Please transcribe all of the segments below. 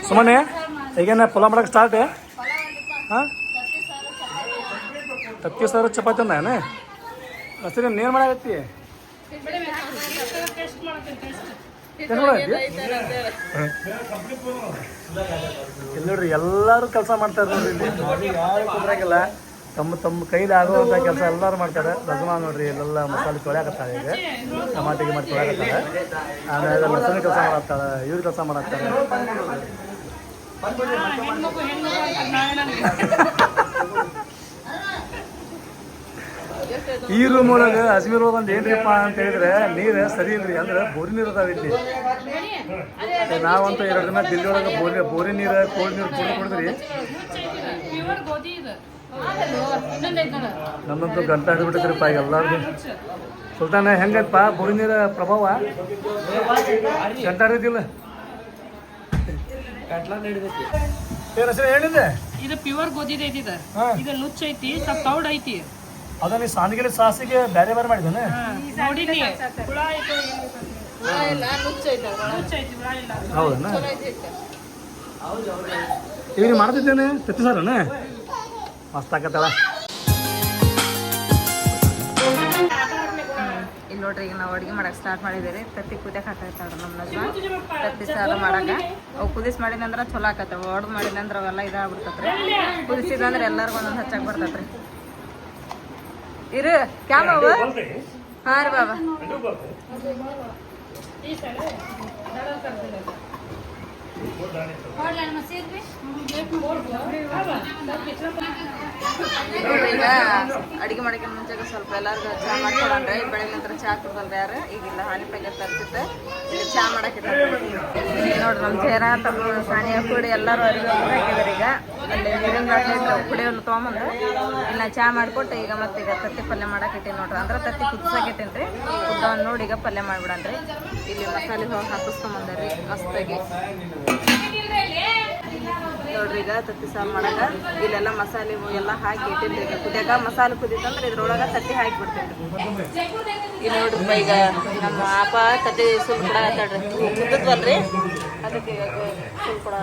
ಸುಮ್ಮನೆ ಈಗೇನ ಪುಲಾವ್ ಮಾಡಕ್ಕೆ ಸ್ಟಾರ್ಟ್ ಹಾಂ 30,000 ಚಪಾತಿ ಅಂದಾನ ಸರಿ ನೀನು ಮಾಡಾಕತ್ತಿ ಏನು ಮಾಡಾಕತ್ತಿ ಇಲ್ಲಿ ನೋಡ್ರಿ ಎಲ್ಲರೂ ಕೆಲಸ ಮಾಡ್ತಾರೆ ನೋಡ್ರಿ ಇಲ್ಲಿ ಯಾರು ಕುಂದ್ರಾಗಿಲ್ಲ ತಮ್ಮ ಕೈಲಿ ಆಗುವಂಥ ಕೆಲಸ ಎಲ್ಲರೂ ಮಾಡ್ತಾರೆ ರಜಮಾ ನೋಡ್ರಿ ಇಲ್ಲೆಲ್ಲ ಮಸಾಲೆ ತೊಳ್ಯಾಕತ್ತಾರೆ ಈಗ ಟಮಾಟಿಗೆ ಮಾಡಿ ತೊಳ್ಯಾಕತ್ತಾರೆ ಆಮೇಲೆ ಮಸಾಲೆ ಕೆಲಸ ಮಾಡಾಕ್ತಾರೆ ಇವ್ರು ಕೆಲಸ ಮಾಡಾಕ್ತಾರೆ ಈ ರೂಮ್ ಒಳಗೆ ಅಜ್ಮೀರ್ ಹೋಗಂದು ಏನ್ರಿಪ್ಪ ಅಂತ ಹೇಳಿದ್ರೆ ನೀರು ಸರಿ ಇಲ್ರಿ ಅಂದ್ರೆ ಬೋರಿ ನೀರು ಅದಾವ ಇಲ್ಲಿ ನಾವಂತೂ 2 ದಿನ ದಿಲ್ಲಿ ಒಳಗೆ ಬೋರಿ ನೀರು ಕೋಲ್ಡ್ ನೀರು ಕುಡಿದ್ರಿ ನಮ್ಮಂತೂ ಗಂಟ ಹಿಡ್ಬಿಟ್ಟಿದ್ರಿಪ್ಪ ಈಗ ಎಲ್ಲರಿಗೂ ಸುಲ್ತಾನ ಹೆಂಗಪ್ಪ ಬೋರಿ ನೀರ ಪ್ರಭಾವ ಗಂಟ ಹಿಡಿದಿಲ್ಲ ಏನು ಹೆಸರು ಹೇಳಿದ್ದೆ ಇದು ಪ್ಯೂರ್ ಗೋಧಿ ಐತಿ ಇದು ನುಚ್ಚ ಐತಿ ಸ್ವಲ್ಪ ತೌಡ್ ಐತಿ ಅದ ನೀ ಸಾಂದಿಗೆ ಸಾಸಿಗೆ ಬೇರೆ ಬೇರೆ ಮಾಡಿದ್ದಾನೆ ಹೌದಣ್ಣ ಈಗ ನೀವು ಮಾಡ್ತಿದ್ದೇನೆ ತತ್ತಿ ಸಾರಣ್ಣ ಮಸ್ತ್ ಆಕತ್ತಲ್ಲ ಇಲ್ಲಿ ನೋಡ್ರಿ ಈಗ ನಾವು ಅಡುಗೆ ಮಾಡಕ್ಕೆ ಸ್ಟಾರ್ಟ್ ಮಾಡಿದ್ದೀರಿ ತತ್ತಿ ಕುದಿಯಕ್ಕೆ ಹಾಕೈತಾವ್ರಿ ನಮ್ಮ ನಜ್ಮ ತತ್ತಿ ಸಾರು ಮಾಡಕ್ಕೆ ಅವು ಕುದಿಸಿ ಮಾಡಿದಂದ್ರೆ ಚಲೋ ಆಕತ್ತವ ಒಡ್ದು ಮಾಡಿದಂದ್ರೆ ಅವೆಲ್ಲ ಇದಾಗ್ಬಿಡ್ತತ್ರಿ ಕುದಿಸಿದಂದ್ರೆ ಎಲ್ಲರಿಗೂ ಒಂದೊಂದು ಹಚ್ಚಾಕ್ ಬರ್ತತ್ರಿ ಇರು ಕ್ಯಾಮವ ಹಾಂ ರೀ ಬಾಬಾ ಈಗ ಅಡಿಗೆ ಮಾಡಕ್ಕೆ ಮುಂಚೆ ಸ್ವಲ್ಪ ಎಲ್ಲರಿಗೂ ಚಹಾ ಮಾಡ್ಕೊಳನ್ರಿ ಬೆಳಗ್ಗೆ ನಂತರ ಚಹಾ ಕುಡ್ದಲ್ರಿ ಯಾರು ಈಗಿಲ್ಲ ಹಾನಿ ಪ್ಯಾಕೆಟ್ ತರ್ತಿತ್ತು ಈಗ ಚಹಾ ಮಾಡಕ್ಕೆ ನೋಡ್ರಿ ನಮ್ಮ ಜೇರ ತಮ್ಮ ಸಾನಿಯ ಕೂಡಿ ಎಲ್ಲರೂ ಅಡಿಗೆ ಹಾಕಿದಾರೆ ಈಗ ಅಲ್ಲಿ ನೀರಿನ ಬಾಟ್ಲಿ ಕುಡಿಯೋನು ತೊಗೊಂಬಂದು ಇಲ್ಲ ಚಹಾ ಮಾಡಿಕೊಟ್ಟು ಈಗ ಮತ್ತೆ ಈಗ ತತ್ತಿ ಪಲ್ಯ ಮಾಡಕ್ಕೆ ಇಟ್ಟೀನಿ ನೋಡ್ರಿ ಅಂದ್ರೆ ತತ್ತಿ ಕುದಿಸಾಕಿಟ್ಟೀನಿ ರೀ ಕುದ್ದವನ್ನ ನೋಡಿ ಈಗ ಪಲ್ಯ ಮಾಡ್ಬಿಡನ್ರಿ ಇಲ್ಲಿ ಮಸಾಲೆ ಹೋಗಿ ಹಾಕಿಸ್ಕೊಂಬಂದ್ರಿ ಮಸ್ತಾಗಿ ನೋಡ್ರಿ ಈಗ ತತ್ತಿ ಸಾರು ಮಾಡಾಕ ಇಲ್ಲೆಲ್ಲ ಮಸಾಲೆ ಎಲ್ಲ ಹಾಕಿ ಇಟ್ಟಿನ್ರಿ ಈಗ ಕುದಿಯಾಕ ಮಸಾಲೆ ಕುದಿತಂದ್ರೆ ಇದ್ರೊಳಗೆ ತತ್ತಿ ಹಾಕಿ ಬಿಡ್ತೇನೆ ಇಲ್ಲಿ ನೋಡ್ರಿಪ್ಪ ಈಗ ನಮ್ಮ ಅಪ್ಪ ತತ್ತಿ ಸುಲ್ ಕೂಡ ಆತಾಡ್ರಿ ಕುದ್ದದ್ವಲ್ರಿ ಅದಕ್ಕೆ ಈಗ ಸುಲ್ ಕೂಡ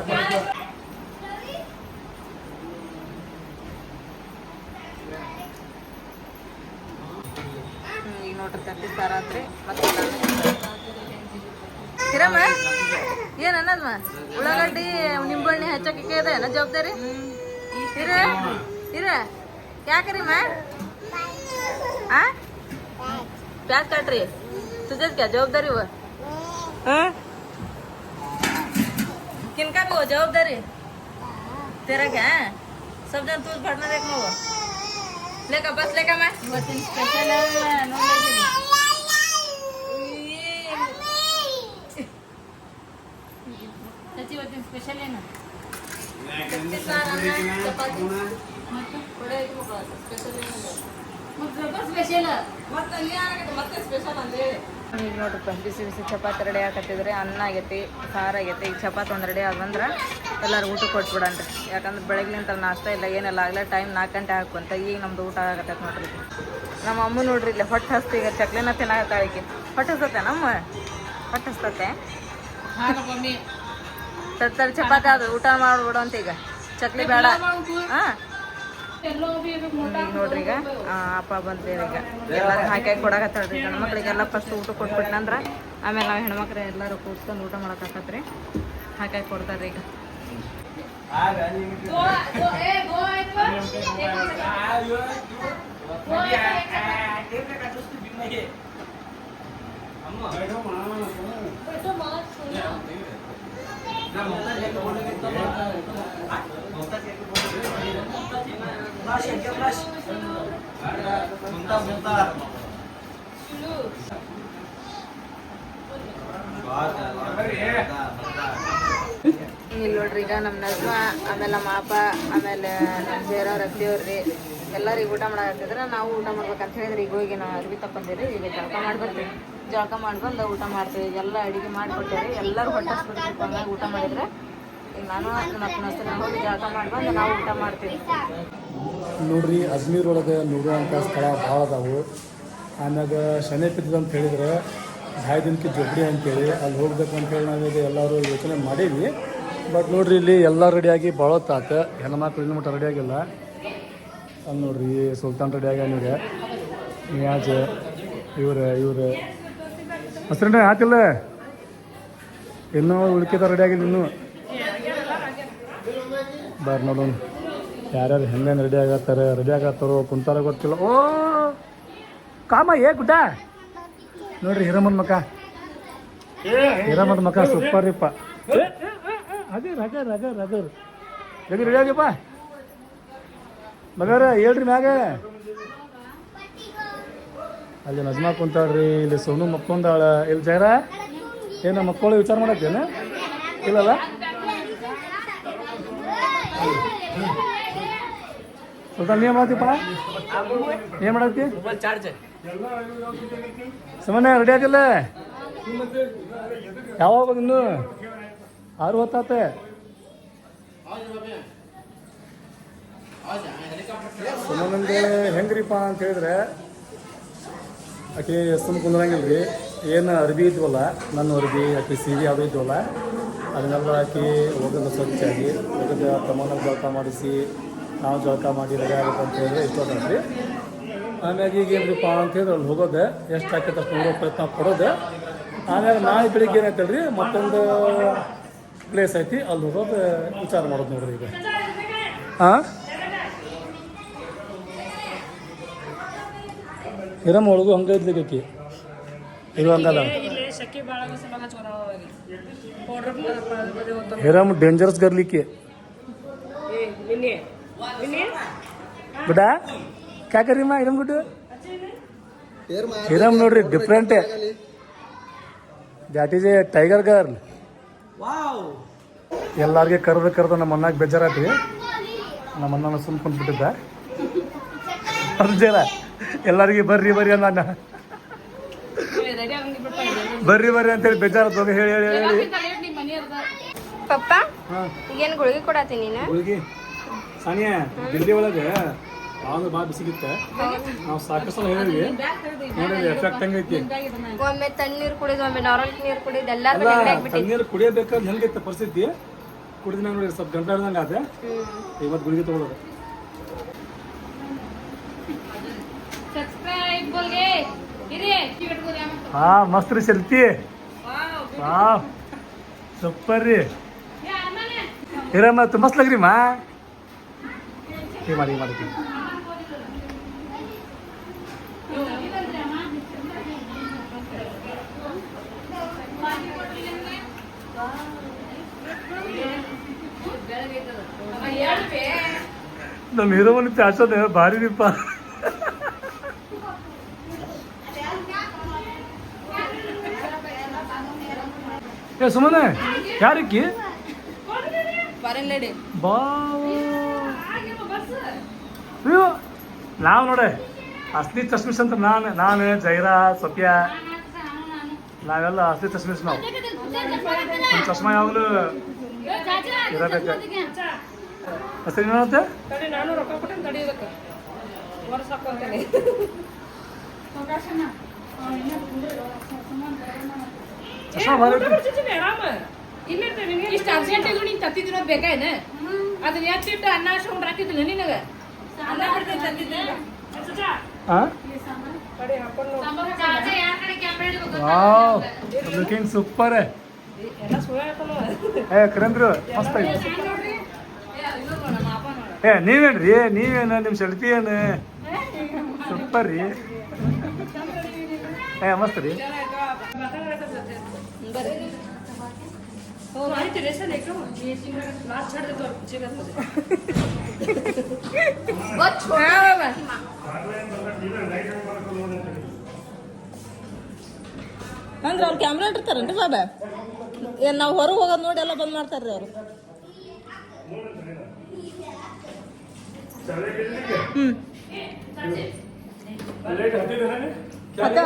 ಈಗ ನೋಡ್ರಿ ತತ್ತಿ ಸಾರು ಆತ್ರಿ ಮತ್ತೆ ಕಿರಮ್ಮ ಏನ್ ಅನ್ನದ್ಮ ಉಳ್ಳಾಗಡ್ಡಿ ನಿಂಬಣ್ಣಿ ಹಚ್ಚಕ್ಕೆ ಇದೆ ಏನ ಜವಾಬ್ದಾರಿ ಇರ ಯಾಕ್ರಿ ಮಾ प्याज काट रही है तुझे क्या जवाबदारी हुआ किनका भी हो जवाबदारी तेरा क्या है सब जन तू भरना देखना हुआ लेका बस लेका मैं स्पेशल स्पेशल है ना ಈಗ ನೋಡ್ರಿಪ್ಪ ಬಿಸಿ ಬಿಸಿ ಚಪಾತಿ ರೆಡಿ ಹಾಕತ್ತಿದ್ರೆ ಅನ್ನ ಆಗೈತಿ ಸಾರು ಆಗೈತಿ ಈಗ ಚಪಾತಿ ಒಂದು ರೆಡಿ ಆದಂದ್ರೆ ಎಲ್ಲರೂ ಊಟ ಕೊಟ್ಬಿಡನ್ರಿ ಯಾಕಂದ್ರೆ ಬೆಳಗ್ಲಿಂತ ನಾಷ್ಟ ಇಲ್ಲ ಏನೆಲ್ಲ ಆಗಲ್ಲ ಟೈಮ್ 4 ಗಂಟೆ ಹಾಕುವಂತ ಈಗ ನಮ್ದು ಊಟ ಆಗತ್ತೈತೆ ನೋಡ್ರಿ ನಮ್ಮ ಅಮ್ಮ ನೋಡ್ರಿ ಇಲ್ಲಿ ಹೊಟ್ಟೆ ಹಸ್ತಿ ಈಗ ಚಕ್ಲಿನ ತಿನ್ನಾಗತ್ತಾಳಿಕೆ ಹೊಟ್ಟೆ ಹಸ್ತತೆ ನಮ್ಮ ಹೊಟ್ಟೆ ಹಸ್ತತೆ ತರ್ತಾರೆ ಚಪಾತಿ ಅದು ಊಟ ಮಾಡ್ಬಿಡು ಅಂತ ಈಗ ಚಕ್ಲಿ ಬೇಡ ಹಾಂ ನೋಡ್ರಿ ಈಗ ಅಪ್ಪ ಬಂದೇವೆ ಈಗ ಎಲ್ಲರೂ ಹಾಕಿ ಕೊಡಕತ್ತಾಳ್ರಿ ಗಂಡು ಮಕ್ಳಿಗೆಲ್ಲ ಫಸ್ಟ್ ಊಟ ಕೊಟ್ಬಿಟ್ನಂದ್ರೆ ಆಮೇಲೆ ನಾವು ಹೆಣ್ಮಕ್ಳು ಎಲ್ಲರೂ ಕೂತ್ಕೊಂಡು ಊಟ ಮಾಡಕತ್ತತ್ರಿ ಹಾಕಿ ಕೊಡ್ತಾರೆ ಈಗ ಇಲ್ಲಿ ನೋಡ್ರಿ ಈಗ ನಮ್ಮ ನಜ್ಮ ಆಮೇಲೆ ನಮ್ಮ ಅಪ್ಪ ಆಮೇಲೆ ನಮ್ಮ ಜೇರ ರತಿಯವ್ರಿ ಎಲ್ಲರಿಗೆ ಊಟ ಮಾಡಾಕತ್ತಿದ್ರೆ ನಾವು ಊಟ ಮಾಡ್ಬೇಕಂತ ಹೇಳಿದ್ರೆ ಈಗ ಹೋಗಿ ನಾವು ಅರ್ವಿ ತಗೊಂಡಿರಿ ಈಗ ಜಳಕ ಮಾಡಿ ಬರ್ತೀವಿ ಜಳಕ ಮಾಡಿ ಬಂದು ಊಟ ಮಾಡ್ತೀವಿ ಎಲ್ಲ ಅಡುಗೆ ಮಾಡಿಕೊಟ್ಟೇರಿ ಎಲ್ಲರೂ ಹೊಟ್ಟೆ ಹಸ್ಬಿಡ್ಬೇಕು ಹಂಗಾಗಿ ಊಟ ಮಾಡಿದ್ರೆ ಈಗ ನಾನು ನಮ್ಮ ಹೆಸರು ಹೋಗಿ ಜಳಕ ಮಾಡಿ ಬಂದು ನಾವು ಊಟ ಮಾಡ್ತೀವಿ ನೋಡ್ರಿ ಅಜ್ಮೀರ್ ಒಳಗೆ ನೋಡುವಂಥ ಸ್ಥಳ ಭಾಳ ಅದಾವು ಆಮ್ಯಾಗ ಶನಿ ಪಿತ್ತದ ಅಂತ ಹೇಳಿದ್ರೆ 2 ದಿನಕ್ಕೆ ಜೊಬ್ಡಿ ಅಂತೇಳಿ ಅಲ್ಲಿ ಹೋಗ್ಬೇಕಂತೇಳಿ ನಾವೀಗ ಎಲ್ಲರೂ ಯೋಚನೆ ಮಾಡೀವಿ ಬಟ್ ನೋಡ್ರಿ ಇಲ್ಲಿ ಎಲ್ಲ ರೆಡಿಯಾಗಿ ಭಾಳ ಹೊತ್ತಾತು, ಹೆಣ್ಮಕ್ಳು ಇನ್ನೂ ಮಟ್ಟ ರೆಡಿ ಆಗಿಲ್ಲ. ಅಲ್ಲಿ ನೋಡ್ರಿ ಸುಲ್ತಾನ್ ರೆಡಿ ಆಗ್ಯಾನಿಗೆ, ನಿಯಾಜ್ ಇವ್ರು ಹಸ್ರಣ್ಣ ಆತಿಲ್ಲ, ಇನ್ನೂ ಉಳ್ಕಿದ ರೆಡಿ ಆಗಿಲ್ಲ ಇನ್ನೂ. ಬಾರ್ ನೋಡೋಣ ಯಾರ್ಯಾರು ಹೆಂಗೆ ರೆಡಿ ಆಗತ್ತಾರೋ ಕುಂತಾರ ಗೊತ್ತಿಲ್ಲ. ಓ ಕಾಮ ಗುಡ್ಡ ನೋಡ್ರಿ ಹಿರಮ್ಮನ ಮಕ ಸೂಪರ್ ರೀಪ್ಪ. ಅದೇ ರಗರ್ ರೆಡಿ ಆಗ್ಯಪ್ಪ ಮಗಾರ ಹೇಳ್ರಿ ಮ್ಯಾಗ. ಅಲ್ಲಿ ನಜ್ಮಾ ಕುಂತಾಳ್ರಿ, ಇಲ್ಲಿ ಸೋನು ಮಕ್ಕೊಂದಾಳ, ಇಲ್ಲಿ ಜೈರ ಏನು ಮಕ್ಕಳು ವಿಚಾರ ಮಾಡತ್ತೇನ ಇಲ್ಲಲ್ಲ? ಸ್ವಲ್ಪ ನೀ ಮಾಡತ್ತೀಪ್ಪ, ಏನ್ ಮಾಡತ್ತಿ? ಸುಮ್ಮನೆ ರೆಡಿ ಆಗಿಲ್ಲ ಯಾವಾಗ ಇನ್ನು 6 ಹೊತ್ತಾತೆ. ಸುಮ್ಮನೆ ಹೆಂಗ್ರಿಪ್ಪ ಅಂತ ಹೇಳಿದ್ರೆ ಆಕೆ ಸುಮ್ಮ ಕುಂದ್ರಂಗಿಲ್ಲ ರೀ. ಏನು ಅರ್ಬಿ ಇದ್ವಲ್ಲ, ನನ್ನ ಅರ್ಬಿ ಆಕೆ ಸೀರೆ ಅದು ಇದ್ವಲ್ಲ, ಅದನ್ನೆಲ್ಲ ಹಾಕಿ ಹೋಗೋದು ಸ್ವಚ್ಛಾಗಿ ಹೋಗೋದು ತಮ್ಮನ ಜಳಕ ಮಾಡಿಸಿ ನಾವು ಜಳಕ ಮಾಡಿ ರೆಡಿ ಆಗುತ್ತೆ ಅಂತ ಹೇಳಿದ್ರೆ ಇಷ್ಟೊತ್ತಾಗ್ರಿ. ಆಮ್ಯಾಗ ಈಗ ಏನ್ರಿಪ್ಪ ಅಂತ ಹೇಳಿದ್ರೆ ಅಲ್ಲಿ ಹೋಗೋದು ಎಷ್ಟು ಹಾಕೈತೆ ಅಷ್ಟು ನೋಡೋ ಪ್ರಯತ್ನ ಪಡೋದು. ಆಮ್ಯಾಗ ನಾಳೆ ಬೆಳಿಗ್ಗೆ ಏನಾಯ್ತಲ್ಲ ರೀ ಮತ್ತೊಂದು ಪ್ಲೇಸ್ ಐತಿ, ಅಲ್ಲಿ ಹೋಗೋದು ವಿಚಾರ ಮಾಡೋದು ನೋಡ್ರಿ ಈಗ. ಹಾಂ ಹಿರಮ್ಮ ಒಳಗು ಹಂಗೆ ಇದ್ಲಿಕ್ಕೆ ಇದು ಹಂಗದ. ಹಿರಮ್ ಡೇಂಜರಸ್ ಗರ್ಲಿಕ್ಕೆ ಗುಡ್ಡ ಕ್ಯಾ ಕರೀಮ್ಮ ಹಿರಮ್ ಗುಡ್ಡು. ಹಿರಮ್ ನೋಡ್ರಿ different, that is a tiger girl. ಎಲ್ಲಾರ್ಗೆ ಕರೆದು ನಮ್ಮ ಅನ್ನಾಗ ಬೇಜಾರಾತಿ. ನಮ್ಮ ಅನ್ನ ಸುಮ್ ಕುಂತ್ಬಿಟ್ಟಿದ್ದ ಅರ್ಜರ ಎಲ್ಲರಿಗೆ ಬರ್ರಿ ಅನ್ನ ಬರ್ರಿ ಅಂತೇಳಿ ಬೇಜಾರತ್ ಹೋಗಿ ಹೇಳಿ ಹೇಳಿ ಹೇಳಿ. ಪಪ್ಪ ಈಗೇನು ಗುಳಿಗೆ ಕೊಡತ್ತೀನಿ ನೀನು? ಗುಳಿಗೆ ಸಾನಿಯಾ ದಿಲ್ಲಿ ಒಳಗೆ ಯಾವ್ದು ಭಾಳ ಬಿಸಿಗಿತ್ತ, ನಾವು ಸಾಕಷ್ಟು ಸಲ ಹೇಳಿದ್ವಿ ನೋಡಿ ಎಫೆಕ್ಟ್ ಹೆಂಗೈತಿ. ಒಮ್ಮೆ ತಣ್ಣೀರು ಕುಡಿದು ಒಮ್ಮೆ ನಾರ್ಮಲ್ ನೀರು ಕುಡಿದು ಎಲ್ಲ ತಣ್ಣೀರು ಕುಡಿಯಬೇಕಾದ್ರೆ ಹೆಂಗೈತೆ ಪರಿಸ್ಥಿತಿ. ಕುಡಿದ ನೋಡಿ ಸ್ವಲ್ಪ ಗಂಟೆ ಹಿಡ್ದಂಗೆ ಆದ್ರೆ ಇವತ್ತು ಗುಳಿಗೆ ತಗೊಳ್ಳೋದು. ಹಾ ಮಸ್ತ್ ರೀ ಸೆಲ್ಫಿ, ವಾವ್ ಸೂಪರ್ ರೀ ಹಿರಮ್ಮ ಮಸ್ತ್ ಲಗ್ರಿ ಮಾ ಮಾಡಿ ಮಾಡ್ತೀನಿ. ನಮ್ಮ ಹೀರೋಮನಿ ಪ್ಯಾಸದ ಭಾರಿ ರೀಪ. ಏ ಸುಮ್ಮನೆ ಯಾರಕ್ಕಿ ಬಾ ನಾವು ನೋಡೆ ಅಸ್ಲಿ ಚಶ್ಮಿಸ್ ಅಂತ ನಾನು ಜೈರಾ ಸೊಫಿಯಾ ನಾವೆಲ್ಲ ಅಸ್ಲಿ ಚಶ್ಮಿಸ್. ನಾವು ಒಂದು ಚಶ್ಮಾ ಯಾವಾಗಲೂ ಇರಬೇಕು. ಹೆಸರು ಏನಾಗುತ್ತೆ? ಚಶ್ಮಾ ಭಾರಿ ಇಷ್ಟು ಅರ್ಜೆಂಟಿಗೂ ನೀನು ತತ್ತಿದಿರೋದು ಬೇಕಾಯ್ನ? ಅದನ್ನ ಎತ್ತಿಟ್ಟು ಅನ್ನ ಹಾಸ್ಕೊಂಡು ಹಾಕಿದ್ದಿಲ್ಲ ನಿನಗೆ? Looking super. ಏ ಕರೇಂದ್ರು ಮಸ್ತ್ ಐತಿ. ಏ ನೀವೇನ್ರಿ ನೀವೇನು ನಿಮ್ಮ ಸೆಲ್ಫಿ ಏನು ಸೂಪರ್ ರೀ. ಏ ಮಸ್ತ್ ರೀ. ಅಂದ್ರೆ ಅವ್ರು ಕ್ಯಾಮ್ರಾ ಇಟ್ಟಿರ್ತಾರೇನ್ರಿ ಬಾಬಾ? ಏನ್ ನಾವು ಹೊರಗೆ ಹೋಗೋದು ನೋಡಿ ಎಲ್ಲ ಬಂದ್ ಮಾಡ್ತಾರ್ರಿ ಅವರು.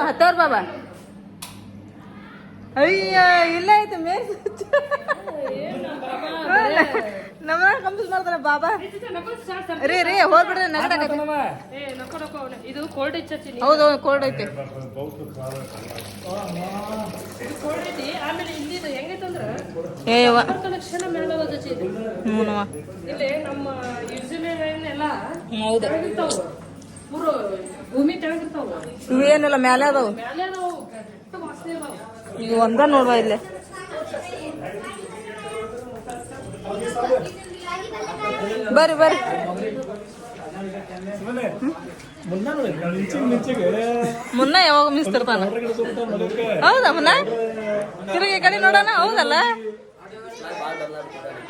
ಹತ್ತವ್ರ ಬಾಬಾ. ಅಯ್ಯ ಇಲ್ಲ ಐತೆ ಮೇಲ್ ನಮ್ಮ ಕಂಪ್ಯೂಸ್ ಮಾಡ್ತಾನೆ ಬಾಬಾ ರೀ ಹೋಗ್ಬಿಡ್ರಿ ನಗಡಾಕತ್ತಿ. ಇದು ಕೋಲ್ಡ್ ಐತಿ. ಹೌದು ಕೋಲ್ಡ್ ಐತಿ. ಕೋಲ್ಡ್ ಐತಿ. ಆಮೇಲೆ ಇಲ್ಲಿ ಹೆಂಗೈತಂದ್ರ ಏವ ಕಲೆಕ್ಷನ್ ಮೇಲೆ ಓದಚ್ಚಿ ಇದು. ಇಲ್ಲಿ ನಮ್ಮ ಯೂಸಿಲೆಲ್ಲ ಹೌದು ಪೂರ ಭೂಮಿ ತೆಳಗಿರ್ತಾವ. ಇವೇನಿಲ್ಲ ಮ್ಯಾಲೆ ಅದಾವು. ಮೇಲೆ ಅದಾವು ಕೆಟ್ಟ ವಾಸನೆ ಅದಾವ. ಈಗ ಒಂದ ನೋಡ್ವಾ ಇಲ್ಲೇ. ಬರ್ರಿ ಬರ್ರಿ ಮುನ್ನ ಯಾವಾಗ ಮಿಸ್ತಿರ್ತಾನ. ಹೌದಾ ಮುನ್ನ ತಿರುಗಿ ಕಡೆ ನೋಡೋಣ. ಹೌದಲ್ಲ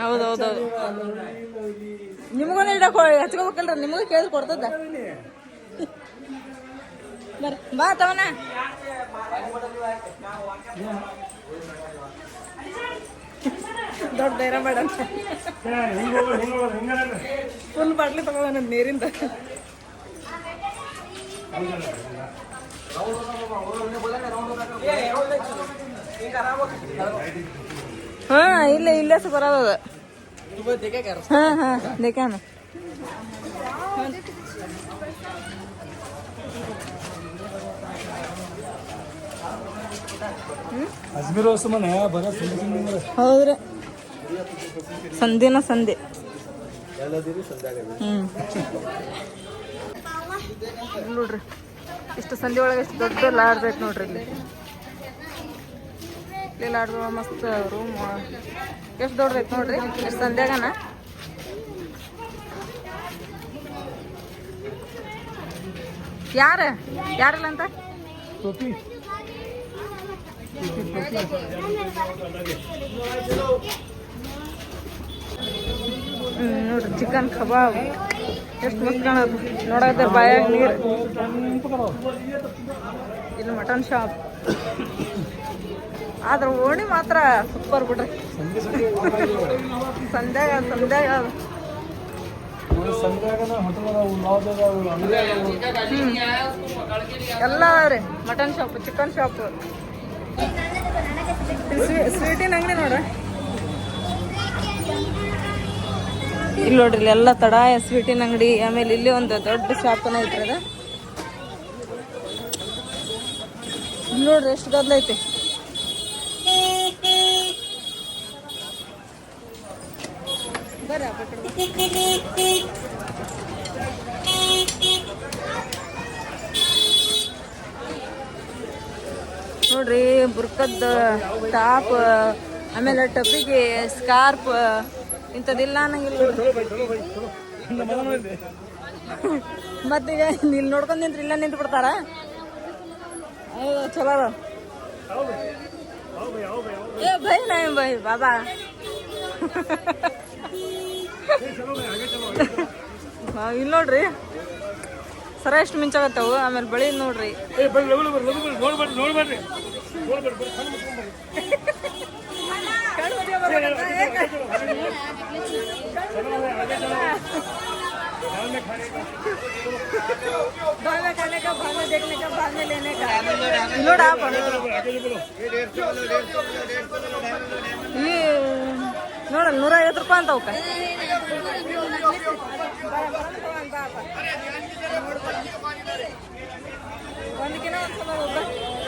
ಹೌದೌದೌದು. ನಿಮಗೊಂದು ಇಡಕ್ ಹಚ್ಕೋಬೇಕಲ್ರ. ನಿಮಗೂ ಕೇಳಿದ್ರೆ ಕೊಡ್ತದ. ಬರ್ರಿ ಬಾ ತವನ. ದೊಡ್ಡ ಧೈರ್ಯ ಬೇಡ ಅಂತ ಫುಲ್ ಬಾಟ್ಲಿ ತಗೋಣ ನೀರಿಂದ. ಹಾ ಇಲ್ಲೇ ಬರೋದ. ಹಾ ದೇಖ್ಯಾನ. ಅಜ್ಮೀರ್ ಮನೆ ಬರ ಹೌದ್ರಿ ಸಂಧಿನ ಸಂಧಿ. ನೋಡ್ರಿ ಇಷ್ಟು ಸಂಧಿ ಒಳಗೆ ಎಷ್ಟು ದೊಡ್ಡ ಲಾಡ್ಜ್ ಐತೆ ನೋಡ್ರಿ. ಇಲ್ಲಿ ಲಾಡ್ಜ್ ಮಸ್ತ್ ರೂಮ್ ಎಷ್ಟು ದೊಡ್ಡದೈತೆ ನೋಡ್ರಿ. ಎಷ್ಟು ಸಂಧ್ಯಾಗನ ಯಾರಿಲ್ಲ ಅಂತ ನೋಡ್ರಿ. ಚಿಕನ್ ಕಬಾಬ್ ಎಷ್ಟು ಮಸ್ತ್ ಕಾಣೋದು ನೋಡಾಕ ಬಾಯಾಗ ನೀರು. ಇಲ್ಲಿ ಮಟನ್ ಶಾಪ್ ಆದ್ರ ಓಣಿ ಮಾತ್ರ ಸೂಪರ್ ಬಿಡ್ರಿ. ಸಂಧ್ಯಾಗ ಎಲ್ಲ ಅದಾವ್ರಿ. ಮಟನ್ ಶಾಪ್, ಚಿಕನ್ ಶಾಪ್, ಸ್ವೀಟಿನ ಅಂಗಡಿ ನೋಡ್ರಿ. ಇಲ್ಲಿ ನೋಡ್ರಿ ಇಲ್ಲಿ ಎಲ್ಲ ತಡಾಯ ಸ್ವೀಟಿನ ಅಂಗಡಿ. ಆಮೇಲೆ ಇಲ್ಲಿ ಒಂದು ದೊಡ್ಡ ಶಾಪನ ಐತ್ರಿ. ಅದ ನೋಡ್ರಿ ಎಷ್ಟು ಗದ್ಲ ಐತಿ. ನೋಡ್ರಿ ಬುರ್ಕದ್ ಟಾಪ್, ಆಮೇಲೆ ಟಪಿಗೆ ಸ್ಕಾರ್ಪ್ ಇಂಥದ್ದಿಲ್ಲ ಅನ್ನಂಗಿಲ್ಲ. ಮತ್ತೀಗ ಇಲ್ಲಿ ನೋಡ್ಕೊಂಡ್ ನಿಂತ್ರಿ ಇಲ್ಲ ನಿಂತು ಬಿಡ್ತಾರ. ಚಲೋ ಅದ. ಏ ಭೈ ನಾಯಿ ಭೈ ಬಾಬಾ. ಇಲ್ಲಿ ನೋಡ್ರಿ ಸರ ಎಷ್ಟು ಮಿಂಚಾಗತ್ತವು. ಆಮೇಲೆ ಬಳಿ ನೋಡ್ರಿ ನೋಡ ನೋಡಲ್ಲ 150 ರೂಪಾಯಿ ಅಂತ ಅವಕ್ಕ. ಒಂದಕ್ಕಿನ ಒಂದ್ಸಲ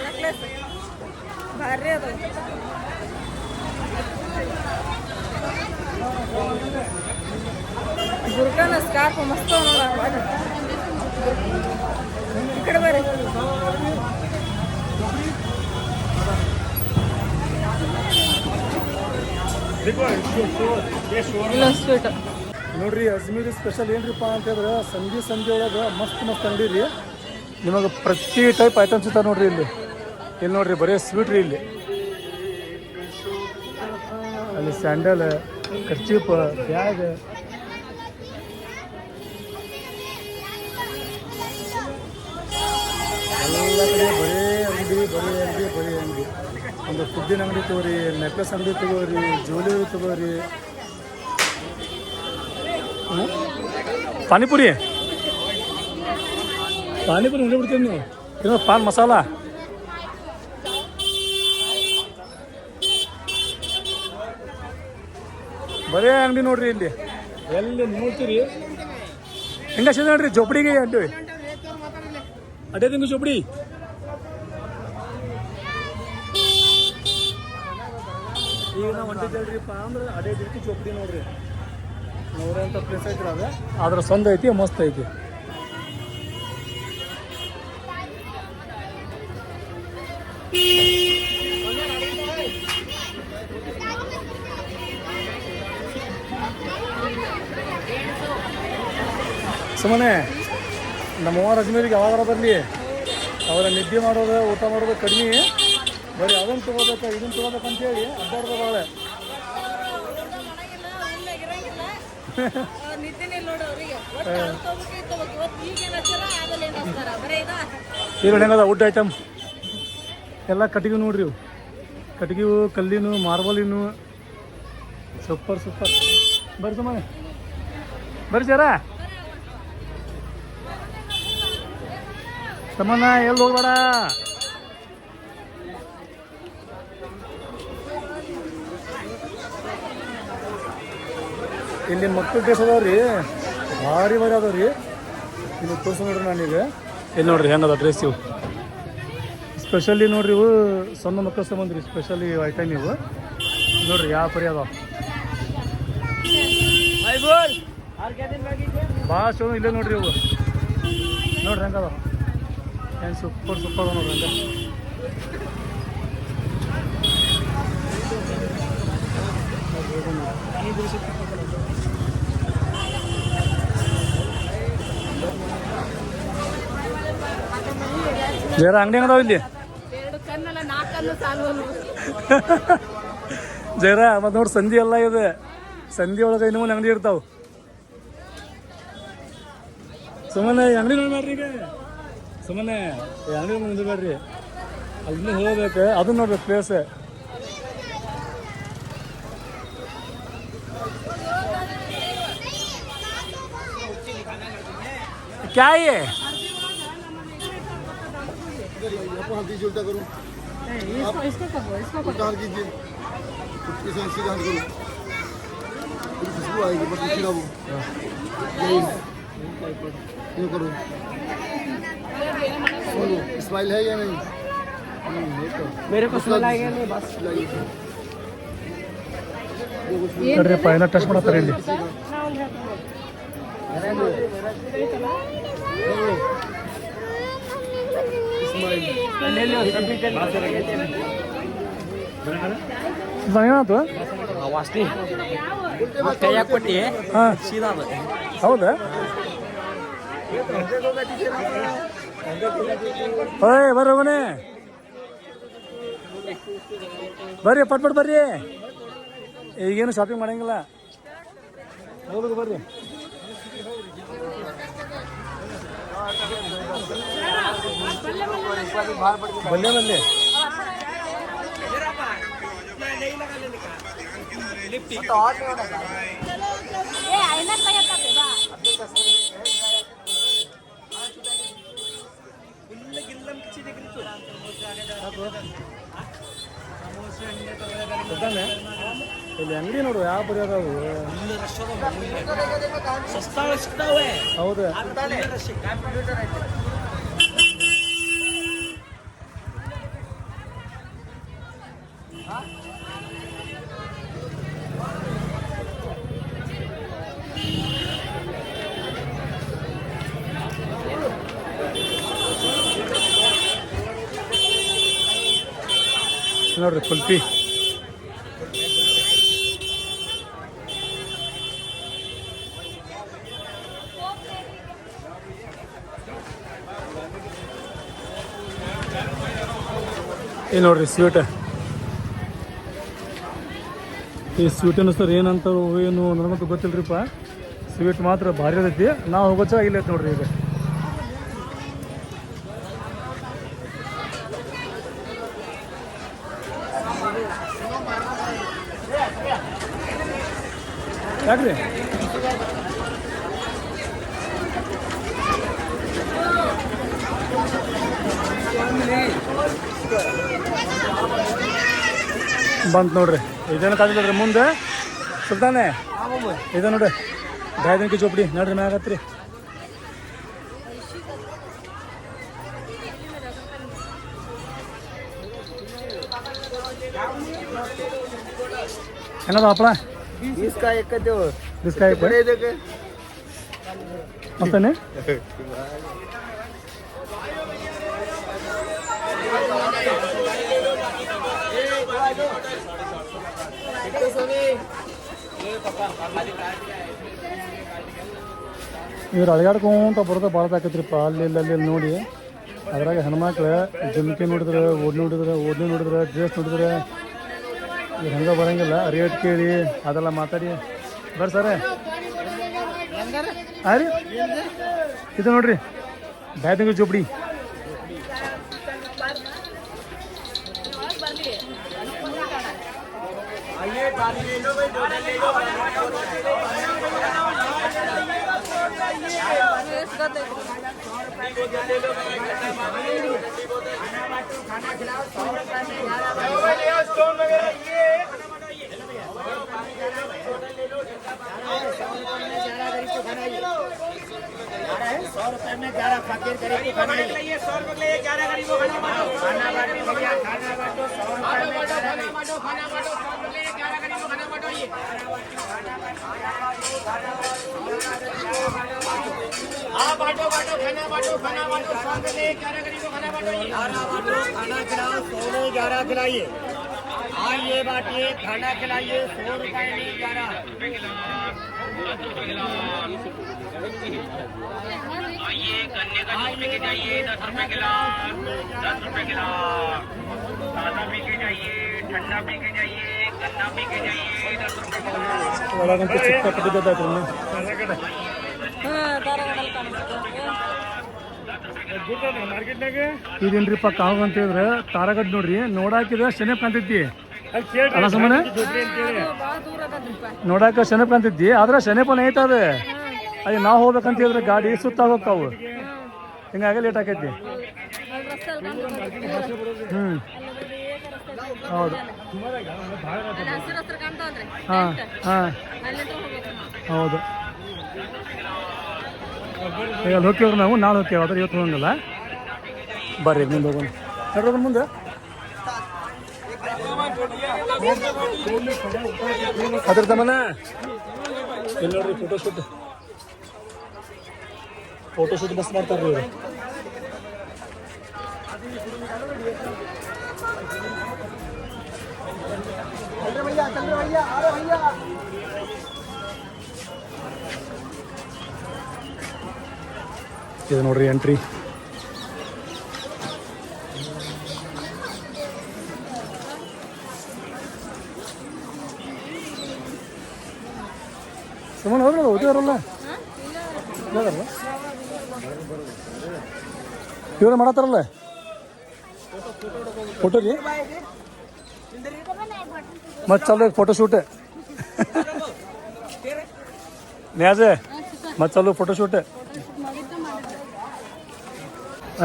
ನೆಕ್ಲೆಸ್ ಭಾರಿ ಅದ. ಬುರ್ಕಾನ ಸ್ಕಾರ್ಫ್ ಮಸ್ತ್ ನೋಡ. ಈ ಕಡೆ ಬರ್ರಿ. ಸ್ವೀಟ್ ನೋಡ್ರಿ. ಅಜ್ಮೀರ್ ಸ್ಪೆಷಲ್ ಏನ್ರಿಪ್ಪ ಅಂತ ಹೇಳಿದ್ರೆ ಸಂಜೆ ಒಳಗೆ ಮಸ್ತ್ ಅಂಗಡಿ ರೀ. ನಿಮಗೆ ಪ್ರತಿ ಟೈಪ್ ಐಟಮ್ಸ್ ಇರ್ತಾವೆ ನೋಡ್ರಿ. ಇಲ್ಲಿ ನೋಡ್ರಿ ಬರೀ ಸ್ವೀಟ್ ರೀ. ಅಲ್ಲಿ ಸ್ಯಾಂಡಲ್, ಕರ್ಚೀಪ್, ಬ್ಯಾಗ್ ಎಲ್ಲ ಕಡೆ ಬರೀ ಅಂಗಡಿ. ಒಂದು ಫುಡ್ಡಿನ ಅಂಗಡಿ ತಗೋರಿ, ನೆಕ್ಲೆಸ್ ಅಂಗಡಿ ತಗೋರಿ, ಜ್ಯುವೆಲರಿ ತಗೋರಿ. ಪಾನಿಪುರಿ ನೋಡ್ಬಿಡ್ತೀನಿ ನೀವು. ಏನೋ ಪಾನ್ ಮಸಾಲ. ಬರೇ ಅಂಗಡಿ ನೋಡ್ರಿ ಇಲ್ಲಿ ಎಲ್ಲಿ ನೋಡ್ತೀರಿ ಹೆಂಗ ನೋಡ್ರಿ ಜೋಪಡಿಗೆ ಅಡ್ಡಿ ಅಡ್ಡೇ ತಿಂಗು ಜೋಪಡಿ ಈಗ ನಾವು ಹೊಂಟಿದ್ದೇಳ್ರಿಪ್ಪ ಅಂದ್ರೆ ಅದೇ ರೀತಿ ಚೋಪಡಿ ನೋಡ್ರಿ ನೋಡೋಂಥ ಪ್ಲೇಸ್ ಐತ್ರಿ ಅದು ಅದ್ರ ಸಂದ ಐತಿ ಮಸ್ತ್ ಐತಿ ಸುಮ್ಮನೆ ನಮ್ಮವ್ವ ಅಜ್ಮೇರಿಗೆ ಯಾವಾಗಾರ ಬರಲಿ ಅವರ ನಿದ್ದೆ ಮಾಡೋದು ಊಟ ಮಾಡೋದು ಕಡಿಮೆ ಬರೀ ಅದನ್ನು ತೊಗೋಬೇಕು ಇದನ್ನು ತೊಗೋಬೇಕಂತೇಳಿ ಅಡ್ಡಾಡ್ದ ಭಾಳ ಈಗ ಹೆಂಗದ ವುಡ್ ಐಟಮ್ ಎಲ್ಲ ಕಟ್ಟಿಗೆ ನೋಡ್ರಿ ಇವು ಕಟ್ಟಿಗೆವು ಕಲ್ಲಿನು ಮಾರ್ಬಲಿನು ಸೂಪರ್ ಸೂಪರ್ ಬರ್ರಿ ಸುಮ್ಮನೆ ಬರ್ರಿ ಜರ ಸಮನ ಎಲ್ಲಿ ಹೋಗ್ಬೇಡ ಇಲ್ಲಿ ಮಕ್ಕಳು ಡ್ರೆಸ್ ಅದಾವ್ರಿ ಭಾರಿ ಭಾರಿ ಅದಾವ್ರಿ ಇಲ್ಲಿ ತೋರ್ಸ ನೋಡ್ರಿ ನಾನೀಗ ಇಲ್ಲಿ ನೋಡ್ರಿ ಹೆಂಗದ ಡ್ರೆಸ್ ಇವು ಸ್ಪೆಷಲಿ ನೋಡ್ರಿ ಇವು ಸಣ್ಣ ಮಕ್ಕಳು ಸಂಬಂಧ್ರಿ ಸ್ಪೆಷಲಿ ಐಟಮ್ ಇವು ನೋಡ್ರಿ ಯಾವ ಪರಿ ಅದಾವ ಭಾಳ ಶೋ ಇಲ್ಲೇ ನೋಡ್ರಿ ಇವು ನೋಡ್ರಿ ಹೆಂಗದ ಏನು ಸೂಪರ್ ಸೂಪರ್ ಅದ ನೋಡ್ರಿ ಹಂಗೆ ಜರ ಅಂಗಡಿ ಹೆಂಗದಾವ ಇಲ್ಲಿ ಜರ ಮತ್ತು ನೋಡಿ ಸಂಧಿ ಎಲ್ಲ ಇದೆ ಸಂಧಿ ಒಳಗೆ ಇನ್ನೂ ಅಂಗಡಿ ಇರ್ತಾವ ಸುಮ್ಮನೆ ಅಂಗಡಿ ನೋಡಿ ಮಾಡ್ರಿ ಈಗ ಸುಮ್ಮನೆ ಅಂಗಡಿ ಮುಂದೆ ಬೇಡ್ರಿ ಅಲ್ಲಿ ಹೋಗ್ಬೇಕು ಅದನ್ನ ನೋಡ್ಬೇಕು ಪ್ಲೇಸ್ क्या ये उल्टा करूँ उल्टा कीजिए सीधा करूँ खुशबू आएगी बस सीधा वो यूँ करो स्माइल है या नहीं मेरे को स्माइल आएगा नहीं बस ಬರ್ರಿ ಪೈನ ಟಚ್ ಮಾಡತ್ತಾರೆ ಇಲ್ಲಿ ಏನಾಯ್ತು ವಾಸ್ನಿ ಕೈಯಾಗ ಕೊಟ್ಟಿ ಹಾಂ ಸೀದಾ ಅದ ಹೌದಾ ಓಯ್ ಬರ್ರಿ ಹೋಗನೆ ಬರ್ರಿ ಪಟ್ ಪಟ್ ಬರ್ರಿ ಈಗೇನು ಶಾಪಿಂಗ್ ಮಾಡಂಗಿಲ್ಲ ಹೌದು ಬರ್ರಿ ಬಲ್ಲೆ ಬಲ್ಲೆ ಇಲ್ಲಿ ಅಂಗಡಿ ನೋಡು ಯಾವ ಬರೀ ಅದಾವು ಹೌದು ನೋಡ್ರಿ ಕುಲ್ಫಿ ಈ ನೋಡ್ರಿ ಸ್ವೀಟ್ ಈ ಸ್ವೀಟ್ ಅನ್ನಿಸ್ತಾರೆ ಏನಂತಾರು ಏನು ನನಗಂತೂ ಗೊತ್ತಿಲ್ರಿಪ್ಪ ಸ್ವೀಟ್ ಮಾತ್ರ ಭಾರಿ ಅದೈತಿ ನಾವು ಹೋಗೋಚ ಇಲ್ಲ ನೋಡ್ರಿ ಈಗ ಯಾಕ್ರಿ ಬಂತು ನೋಡ್ರಿ ಇದೇನು ಕಾದಿಲ್ಲ ಮುಂದೆ ಸುಲ್ತಾನೆ ಇದು ನೋಡಿ ಗಾಯದನಿಕೆ ಚೋಪಡಿ ನೋಡ್ರಿ ಮ್ಯಾಗ ಹತ್ರಿ ಹೆಂಗದ ಹಪ್ಪಳ ಬಿಸ್ಕಾಯಿ ಮತ್ತಾನೆ ಇವ್ರು ಅಳಗಾಡ್ಕೊಂತ ಬರೋದ ಭಾಳ ತಾಕತ್ರಿಪ್ಪ ಅಲ್ಲಿ ನೋಡಿ ಅದ್ರಾಗ ಹೆಣ್ಮಕ್ಳು ಜಮಕಿ ನೋಡಿದ್ರೆ ಓಡ್ನಿ ನೋಡಿದ್ರೆ ಡ್ರೆಸ್ ನೋಡಿದ್ರೆ ಇವ್ರು ಹಂಗೆ ಬರೋಂಗಿಲ್ಲ ರೇಟ್ ಕೇಳಿ ಅದೆಲ್ಲ ಮಾತಾಡಿ ಬರ್ರಿ ಸರ್ ಹಾಂ ರೀ ಇದು ನೋಡ್ರಿ ಬ್ಯಾಟಿಂಗ್ ಚೋಪಡಿ खिलाइए आइए बाटिए खाना खिलाइए 100 रुपए में 11 आइए गन्ने का जूस पी के जाइए 10 रुपए गिलास 10 रुपए गिलास ताजा पी के जाइए ठंडा पी के जाइए गन्ना पी के जाइए 10 रुपए ಇದೇನ್ರಿಪ್ಪ ಕಾವು ಅಂತ ಹೇಳಿದ್ರೆ ತಾರಾಗಡ್ ನೋಡ್ರಿ ನೋಡಾಕಿದ ಶೆನೆಪ್ ಕಾಣ್ತೈತಿ ಅಲ್ಲ ಸುಮ್ಮನೆ ನೋಡಾಕ ಶೆನೆಪ್ ಕಾಣ್ತೈತಿ ಆದ್ರೆ ಶೆನೆಪನ ಐತದ ಅಯ್ಯ ನಾವು ಹೋಗ್ಬೇಕಂತ ಹೇಳಿದ್ರೆ ಗಾಡಿ ಸುತ್ತ ಹೋಗ್ತಾವು ಹಿಂಗಾಗಿ ಲೇಟ್ ಆಕೈತಿ ಹೌದು ಹಾಂ ಹಾಂ ಹೌದು ಈಗ ಅಲ್ಲಿ ಹೋಗ್ತೇವ್ರಿ ನಾವು ನಾಳೆ ಹೋಗ್ತೇವೆ ಆದ್ರೆ ಇವತ್ತು ಹೋಗಂಗಿಲ್ಲ ಬರ್ರಿ ಮುಂದೆ ಹೋಗೋಣ ನೋಡ್ರಿ ಮುಂದೆ ಅದ್ರ ತಮ್ಮನ ಇಲ್ಲಿ ನೋಡ್ರಿ ಫೋಟೋಶೂಟ್ ಬಸ್ ಮಾಡ್ತಾರ್ರಿ ಇವರು ಇದು ನೋಡ್ರಿ ಎಂಟ್ರಿ ಸುಮ್ಮನೆ ಹೋದ್ರಲ್ಲ ಓದಿದಾರಲ್ಲ ಇವ್ರ ಮಾಡತ್ತಾರಲ್ಲ ಫೋಟೋ ರೀ ಮತ್ತೆ ಚಲೋ ಫೋಟೋಶೂಟ್ ನ್ಯಾಜೆ ಮತ್ತೆ ಚಲೋ ಫೋಟೋಶೂಟ್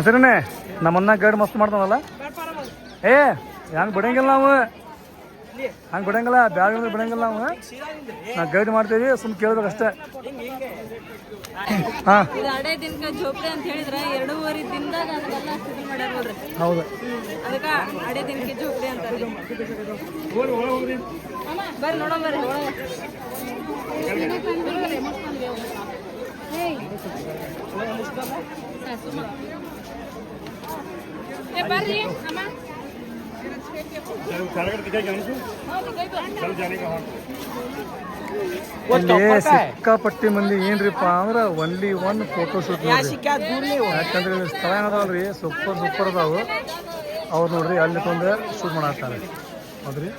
ಸರಿನೇ ನಮ್ಮನ್ನ ಗೈಡ್ ಮಸ್ತ್ ಮಾಡ್ತಾನಲ್ಲ ಏ ಹಂಗೆ ಬಿಡಂಗಿಲ್ಲ ನಾವು ಹಂಗೆ ಬಿಡಂಗಿಲ್ಲ ಬ್ಯಾಗ್ ಬಿಡಂಗಿಲ್ಲ ನಾವು ನಾವು ಗೈಡ್ ಮಾಡ್ತೀವಿ ಸುಮ್ಮನೆ ಕೇಳ್ಬೇಕಷ್ಟೇ ಹಾಂ ಅಡೇ ದಿನಕ ಜೋಪ್ಡಿ ಅಂತ ಹೇಳಿದ್ರೆ 2.5 ದಿನದಾಗ ಅದೆಲ್ಲ ಶುರು ಮಾಡ್ಯಾರ ನೋಡ್ರಿ ಹೌದು ಅದಕ್ಕೆ ಅಡೇ ದಿನಕ್ಕೆ ಜೋಪ್ಡಿ ಅಂತಾರೆ ಬರ್ರಿ ನೋಡೋಣ ಬರ್ರಿ ಬರ್ರಿ ಅಮ್ಮ ಇಲ್ಲಿ ಸಿಕ್ಕಾಪಟ್ಟಿ ಮಂದಿ ಏನ್ರಿಪ್ಪ ಅಂದ್ರೆ ಒನ್ಲಿ ಒನ್ ಫೋಟೋಶೂಟ್ ನೋಡ್ರಿ ಯಾಕಂದ್ರೆ ಸ್ಥಳ ಏನದಾವಲ್ರಿ ಸೂಪರ್ ಅದಾವು ಅವ್ರು ನೋಡ್ರಿ ಅಲ್ಲಿ ತಂದು ಶೂಟ್ ಮಾಡಾಕ್ತಾರೆ ಹೌದ್ರಿ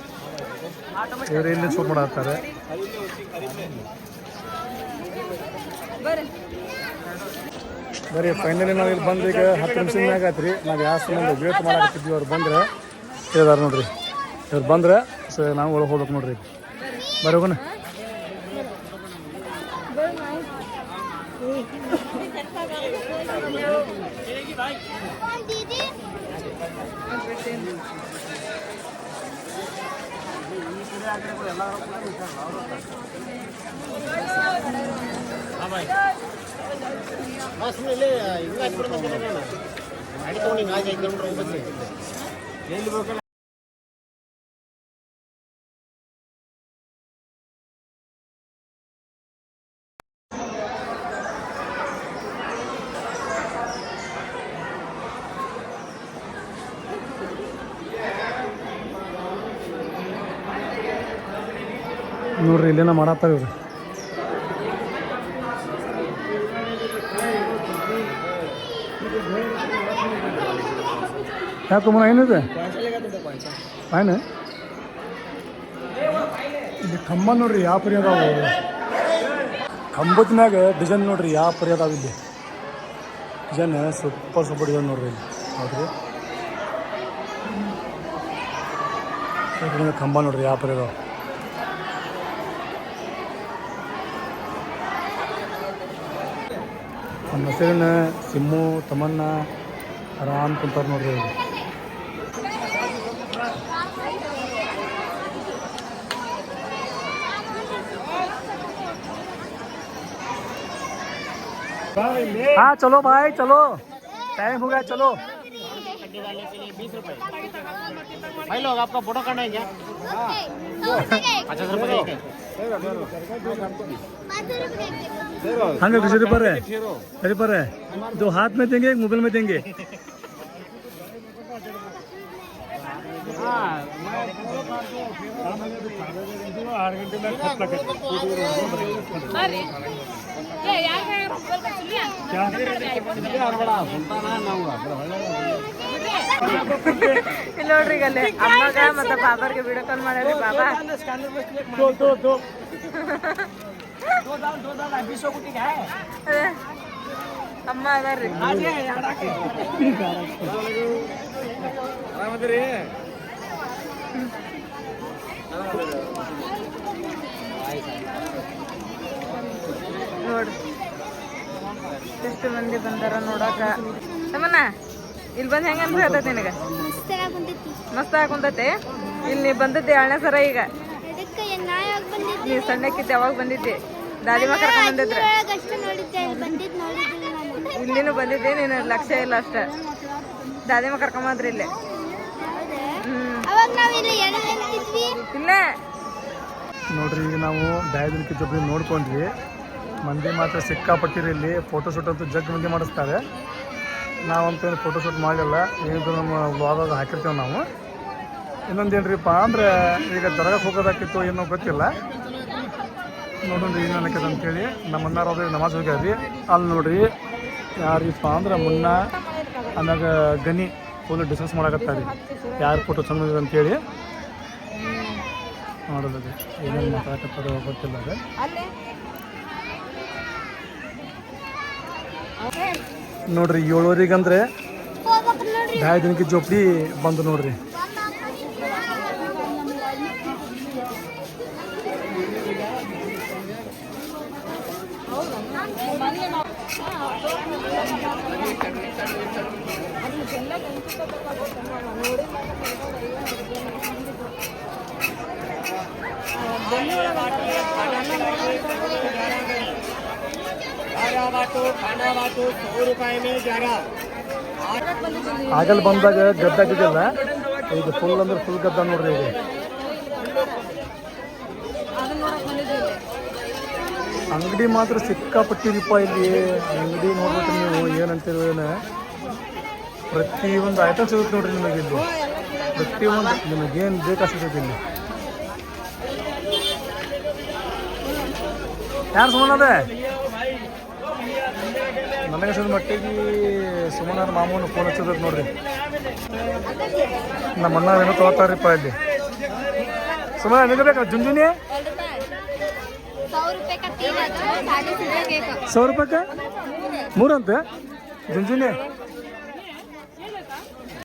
ಇವ್ರು ಇಲ್ಲಿ ಶೂಟ್ ಮಾಡಾಕ್ತಾರೆ ಬರೀ ಫೈನಲಿ ನಾವು ಇಲ್ಲಿ ಬಂದು ಈಗ 10 ನಿಮಿಷದ ಮ್ಯಾಗ ಆಯ್ತು ರೀ ನಾವು ಯಾವ ಸಂಬಂಧ ವೇಟ್ ಮಾಡಾಕತ್ತಿದ್ವಿ ಅವ್ರು ಬಂದ್ರೆ ಇದಾರ ನೋಡ್ರಿ ಇವ್ರು ಬಂದ್ರೆ ಸೊ ನಾವು ಒಳಗೆ ಹೋಗ್ಬೇಕು ನೋಡ್ರಿ ಬರ್ರಿ ಹೋಗೋಣ ನೋಡ್ರಿ ಇಲ್ಲೇನ ಮಾಡತ್ತಾರ ಇವ್ರು. ಯಾಕಮ್ಮ ಏನಿದೆ ಆಯ್ನ ಇಲ್ಲಿ ಕಂಬ ನೋಡ್ರಿ ಯಾವ ಪರಿ ಅದಾವು. ಕಂಬದ ಮ್ಯಾಗ ಡಿಸೈನ್ ನೋಡ್ರಿ ಯಾವ ಪರಿ ಅದಾವ. ಇಲ್ಲಿ ಡಿಸೈನ್ ಸೂಪರ್ ಡಿಸೈನ್ ನೋಡ್ರಿ ಇಲ್ಲಿ. ಹೌದ್ರಿ ಕಂಬ ನೋಡ್ರಿ ಯಾವ ಪರಿ ಅದಾವ. ನಮ್ಮ ಹೆಸರಿನ ಸಿಮ್ಮು ತಮ್ಮಣ್ಣ ಆರಾಮ್ ಕುಂತಾರ ನೋಡ್ರಿ. हाँ चलो भाई चलो, टाइम हो गया चलो. भाई लोग आपका फोटो कटाएंगे. अच्छा सर बताइए. हंगे किसी पर है, अरे पर है. दो हाथ में देंगे, एक मोबाइल में देंगे. ಇಲ್ಲಿ ನೋಡ್ರಿ ಈಗ ಅಲ್ಲಿ ಅಮ್ಮಗ ಮತ್ತೆ ಬಾಬರ್ಗೆ ವಿಡಿಯೋ ಕಾಲ್ ಮಾಡ್ಯಾರಿ. ಬಾಬಾ ಅದೇ ಅಮ್ಮ ಅದಾರ್ರಿ. ನೋಡ್ರಿ ಎಷ್ಟು ಮಂದಿ ಬಂದಾರ ನೋಡಾಕ. ತಮ್ಮಣ್ಣ ಇಲ್ಲಿ ಬಂದು ಹೆಂಗ ಅನ್ಸತೈತಿ ನಿನಗೆ? ಮಸ್ತ್ ಹಾಕೊಂತೈತಿ. ಇಲ್ಲಿ ನೀ ಬಂದಿದ್ದೆ 2ನೇ ಸರ. ಈಗ ನೀ ಸಣ್ಣಕ್ಕಿದ್ದೆ ಯಾವಾಗ ಬಂದಿದ್ದೆ? ದಾದಿಮ ಕರ್ಕೊಂಡ್ ಬಂದಿದ್ರೆ ಇಲ್ಲಿನೂ ಬಂದಿದ್ದೆ. ನೀನು ಲಕ್ಷ್ಯ ಇಲ್ಲ ಅಷ್ಟ. ದಾದಿಮ ಕರ್ಕೊಂಬಂದ್ರಿ ಇಲ್ಲಿ. ಇಲ್ಲೇ ನೋಡ್ರಿ ಈಗ ನಾವು ಡಯಾಬಿಟಿಕ್ ಜೊತೆ ನೋಡ್ಕೊಂಡ್ವಿ. ಮಂದಿ ಮಾತ್ರ ಸಿಕ್ಕಾಪಟ್ಟಿರಿ ಇಲ್ಲಿ. ಫೋಟೋಶೂಟ್ ಅಂತೂ ಜಗ್ ಮಂದಿ ಮಾಡಿಸ್ತಾರೆ. ನಾವಂತೂ ಏನು ಫೋಟೋಶೂಟ್ ಮಾಡಲಿಲ್ಲ. ಏನಿದ್ರು ನಮ್ಮ ವ್ಲಾಗಾಗ ಹಾಕಿರ್ತೇವೆ ನಾವು. ಇನ್ನೊಂದು ಏನ್ರಿಪ್ಪ ಅಂದ್ರೆ ಈಗ ದರ್ಗಾಕ್ಕೆ ಹೋಗೋದಾಕಿತ್ತು ಏನೋ ಗೊತ್ತಿಲ್ಲ. ನೋಡ್ರಿ ಏನು ಅನ್ನಕೈತೆ ಅಂತೇಳಿ ನಮ್ಮ ಅಣ್ಣಾರು ನಮಾಜ್ ಹೋಗ್ಯಾರ್ರಿ. ಅಲ್ಲಿ ನೋಡ್ರಿ ಯಾರಿಪ್ಪ ಅಂದ್ರೆ ಮುನ್ನ ಆಮ್ಯಾಗ ಗನಿ ಫುಲ್ ಡಿಸ್ಕಸ್ ಮಾಡಕತ್ತಾರೆ ಯಾರು ಫೋಟೋ ಚಂದ ಅಂತೇಳಿ. ನೋಡೋದು ಏನೇನು ಮಾತಾಡಕತ್ತಾರೋ ಗೊತ್ತಿಲ್ಲ. ಅದು ನೋಡ್ರಿ 7 ಅಂದ್ರೆ ದಿನಕ್ಕೆ ಜೋಪಡಿ ಬಂದು ನೋಡ್ರಿ. ಆಗಲ್ ಬಂದಾಗ ಗದ್ದಾಗಿದ್ದಲ್ಲ, ಇದು ಫುಲ್ ಅಂದ್ರೆ ಫುಲ್ ಗದ್ದ ನೋಡ್ರಿ. ಇದು ಅಂಗಡಿ ಮಾತ್ರ ಸಿಕ್ಕಾಪಟ್ಟಿರಿಪ್ಪ ಇಲ್ಲಿ. ಅಂಗಡಿ ನೋಡ್ಬಿಟ್ಟು ನೀವು ಏನಂತೀರ, ಪ್ರತಿಯೊಂದು ಐಟಮ್ ಸಿಗುತ್ತೆ ನೋಡ್ರಿ ನಿಮಗೆ ಇಲ್ಲಿ. ಪ್ರತಿಯೊಂದು ನಿಮಗೇನು ಬೇಕಾಗ್ತೈತಿ ಇಲ್ಲಿ. ಯಾರು ಸುಮ್ಮನದೆ ನನಗೆ ಸದ ಮಟ್ಟಿಗೆ ಸುಮ್ಮನ ಮಾಮೂನು ಫೋನ್ ಹಚ್ಚೋದ್ ನೋಡ್ರಿ. ನಮ್ಮ ಅಣ್ಣ ಏನೋ ತೊಗೊತಾರ್ರಿಪ್ಪ ಇಲ್ಲಿ. ಸುಮ್ಮನೆ ನಿಮಗೆ ಬೇಕಾ ಜುಂಜುನಿ 100 ರೂಪಾಯಿ 3 ಅಂತ ಜುಂಜುನಿ.